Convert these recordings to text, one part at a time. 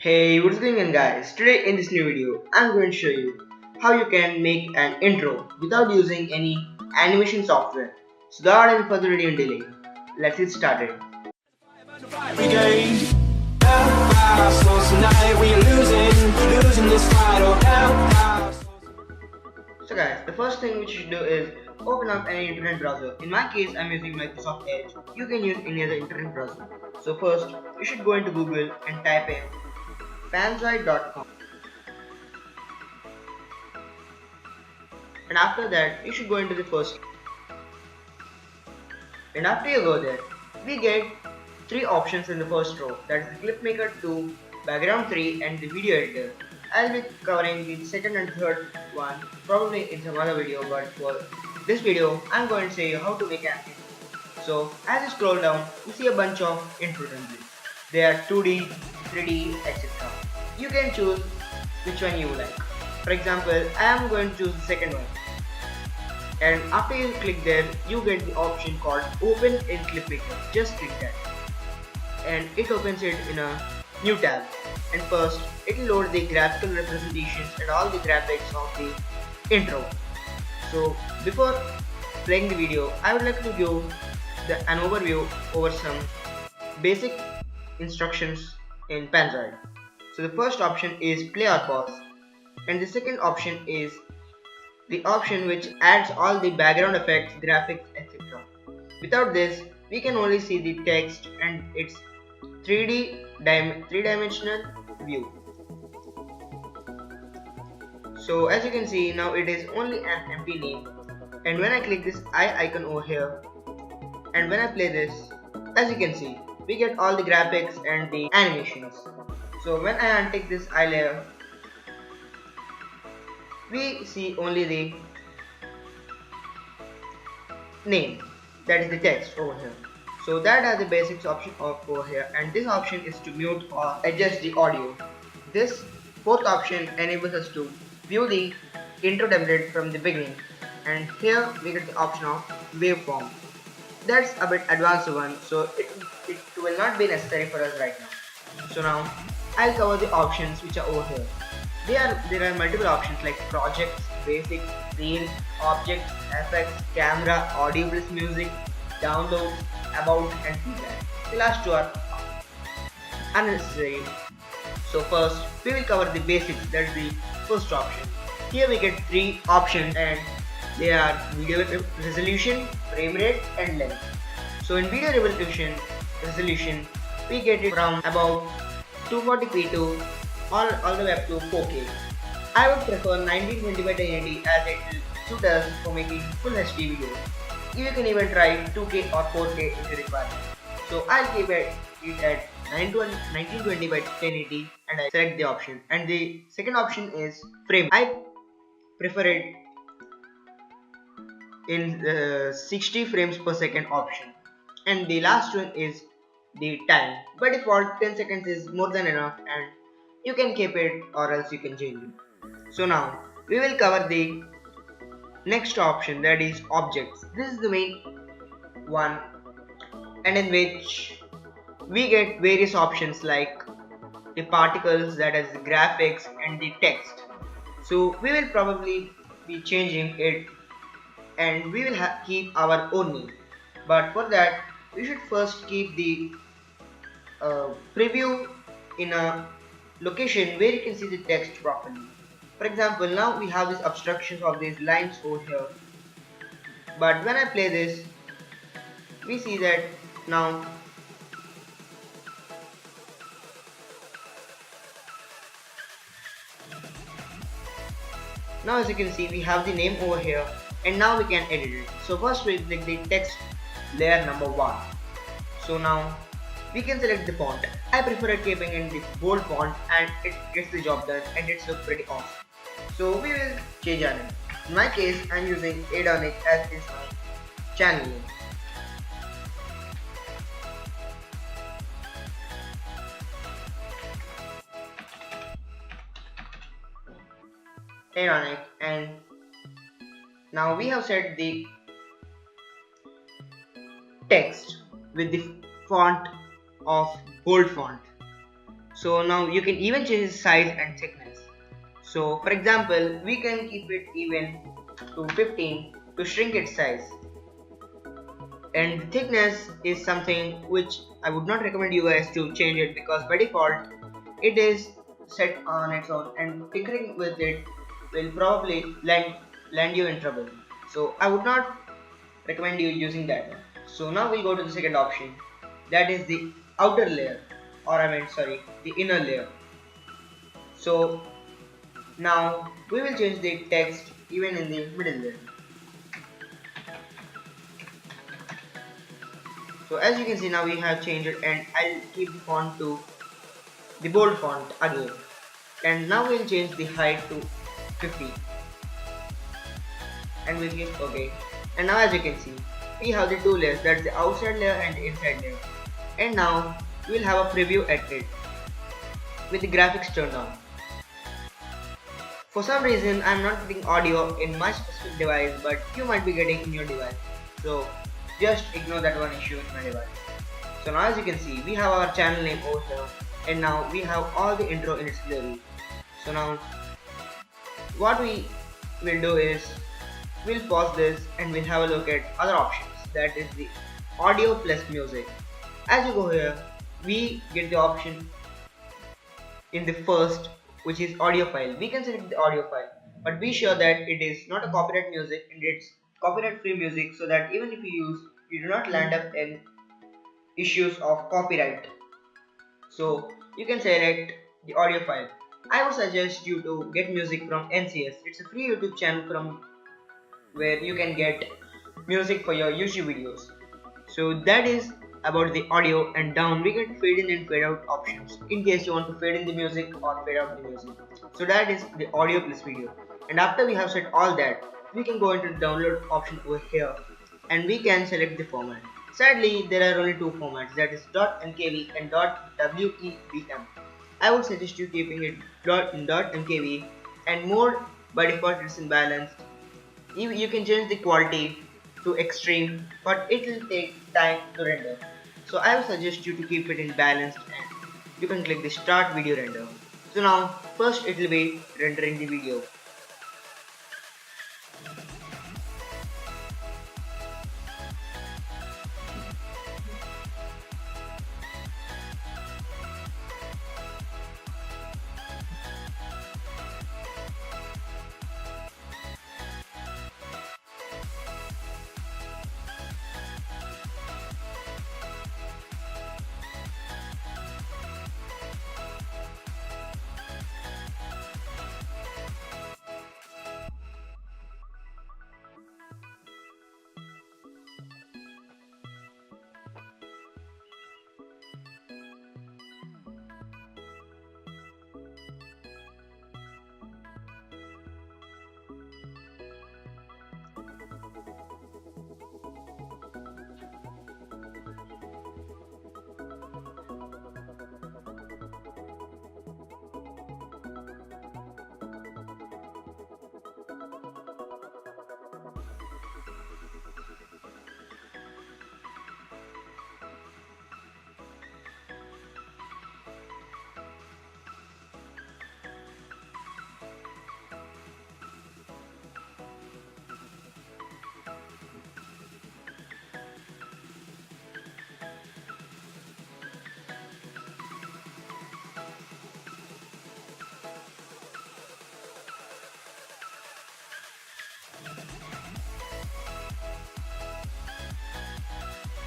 Hey, what's going on guys? Today in this new video, I'm going to show you how you can make an intro without using any animation software. So without any further ado and delay, let's get started. So guys, the first thing which you should do is open up any internet browser. In my case, I'm using Microsoft Edge. You can use any other internet browser. So first, you should go into Google and type in Panzoid.com. And after that, you should go into the first. And after you go there, we get three options in the first row. That is the Clip Maker 2, Background 3 and the Video Editor. I'll be covering the second and third one probably in some other video, but for this video, I'm going to show you how to make an intro. So as you scroll down, you see a bunch of intro templates. They are 2D, 3D, etc. You can choose which one you like. For example, I am going to choose the second one. And after you click there, you get the option called Open in Clip Maker. Just click that. And it opens it in a new tab. And first, it will load the graphical representations and all the graphics of the intro. So before playing the video, I would like to give an overview over some basic instructions in Panzoid. So the first option is play or pause. And the second option is the option which adds all the background effects, graphics, etc. Without this, we can only see the text and its 3-dimensional view. So as you can see, now it is only an empty name. And when I click this eye icon over here, and when I play this, as you can see, we get all the graphics and the animations. So when I untick this eye layer, we see only the name, that is the text over here. So that are the basics option over here, and this option is to mute or adjust the audio. This fourth option enables us to view the intro template from the beginning, and here we get the option of waveform. That's a bit advanced one, so it will not be necessary for us right now. So now I'll cover the options which are over here. There are multiple options like projects, basics, reel, objects, effects, camera, audio plus music, downloads, about and feedback. The last two are unnecessary. So first we will cover the basics, that is the first option. Here we get three options and they are video resolution, frame rate and length. So in video resolution we get it from about 240p to all the way up to 4K. I would prefer 1920x1080 as it will suit us for making full HD videos. You can even try 2K or 4K if you require. So I'll keep it at 1920x1080 and I select the option. And the second option is frame. I prefer it in the 60 frames per second option. And the last one is the time. By default 10 seconds is more than enough, and you can keep it or else you can change it. So now we will cover the next option, that is objects. This is the main one, and in which we get various options like the particles, that is the graphics and the text. So we will probably be changing it and we will keep our own name. But for that we should first keep the preview in a location where you can see the text properly. For example, now we have these obstructions of these lines over here, but when I play this, we see that now as you can see, we have the name over here, and now we can edit it. So first we click the text layer number 1. So now we can select the font. I prefer keeping in the bold font and it gets the job done and it's look pretty awesome. So we will change our name. In my case, I'm using Adonic as is my channel name. Adonic, and now we have set the text with the font of bold font. So now you can even change its size and thickness. So for example, we can keep it even to 15 to shrink its size. And the thickness is something which I would not recommend you guys to change it, because by default it is set on its own and tinkering with it will probably land you in trouble. So I would not recommend you using that one. So now we'll go to the second option, that is the outer layer, or I meant sorry, the inner layer. So now we will change the text even in the middle layer. So as you can see, now we have changed it, and I'll keep the font to the bold font again. And now we'll change the height to 50 and we'll click OK. And now as you can see, we have the two layers, that's the outside layer and the inside layer. And now we'll have a preview at it with the graphics turned on. For some reason I'm not getting audio in my specific device, but you might be getting in your device. So just ignore that one issue with my device. So now as you can see, we have our channel name over here, and now we have all the intro in its glory. So now what we will do is we'll pause this and we'll have a look at other options, that is the audio plus music. As you go here, we get the option in the first, which is audio file. We can select the audio file, but be sure that it is not a copyright music and it's copyright free music, so that even if you use, you do not land up in issues of copyright. So you can select the audio file. I would suggest you to get music from NCS. It's a free YouTube channel from where you can get music for your YouTube videos. So that is about the audio, and down we get fade in and fade out options in case you want to fade in the music or fade out the music. So that is the audio plus video. And after we have set all that, we can go into the download option over here and we can select the format. Sadly, there are only two formats, that is .mkv and .webm. I would suggest you keeping it in .mkv, and mode by default it's in balanced. You can change the quality to extreme, but it will take time to render. So I would suggest you to keep it in balanced, and you can click the start video render. So now first it will be rendering the video.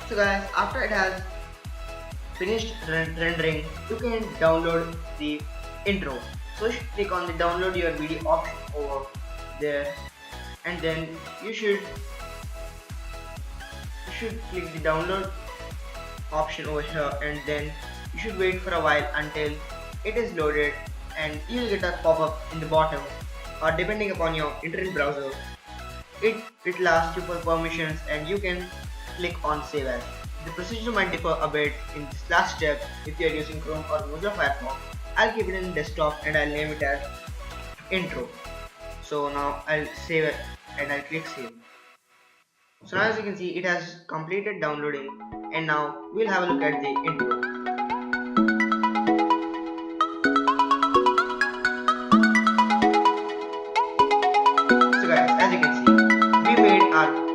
So guys, after it has finished rendering, you can download the intro. So you should click on the download your video option over there, and then you should click the download option over here, and then you should wait for a while until it is loaded, and you will get a pop-up in the bottom, or depending upon your internet browser, it will ask you for permissions, and you can click on save as. The procedure might differ a bit in this last step if you are using Chrome or Mozilla Firefox. I'll keep it in desktop and I'll name it as intro. So now I'll save it and I'll click save. So now as you can see, it has completed downloading, and now we'll have a look at the intro. are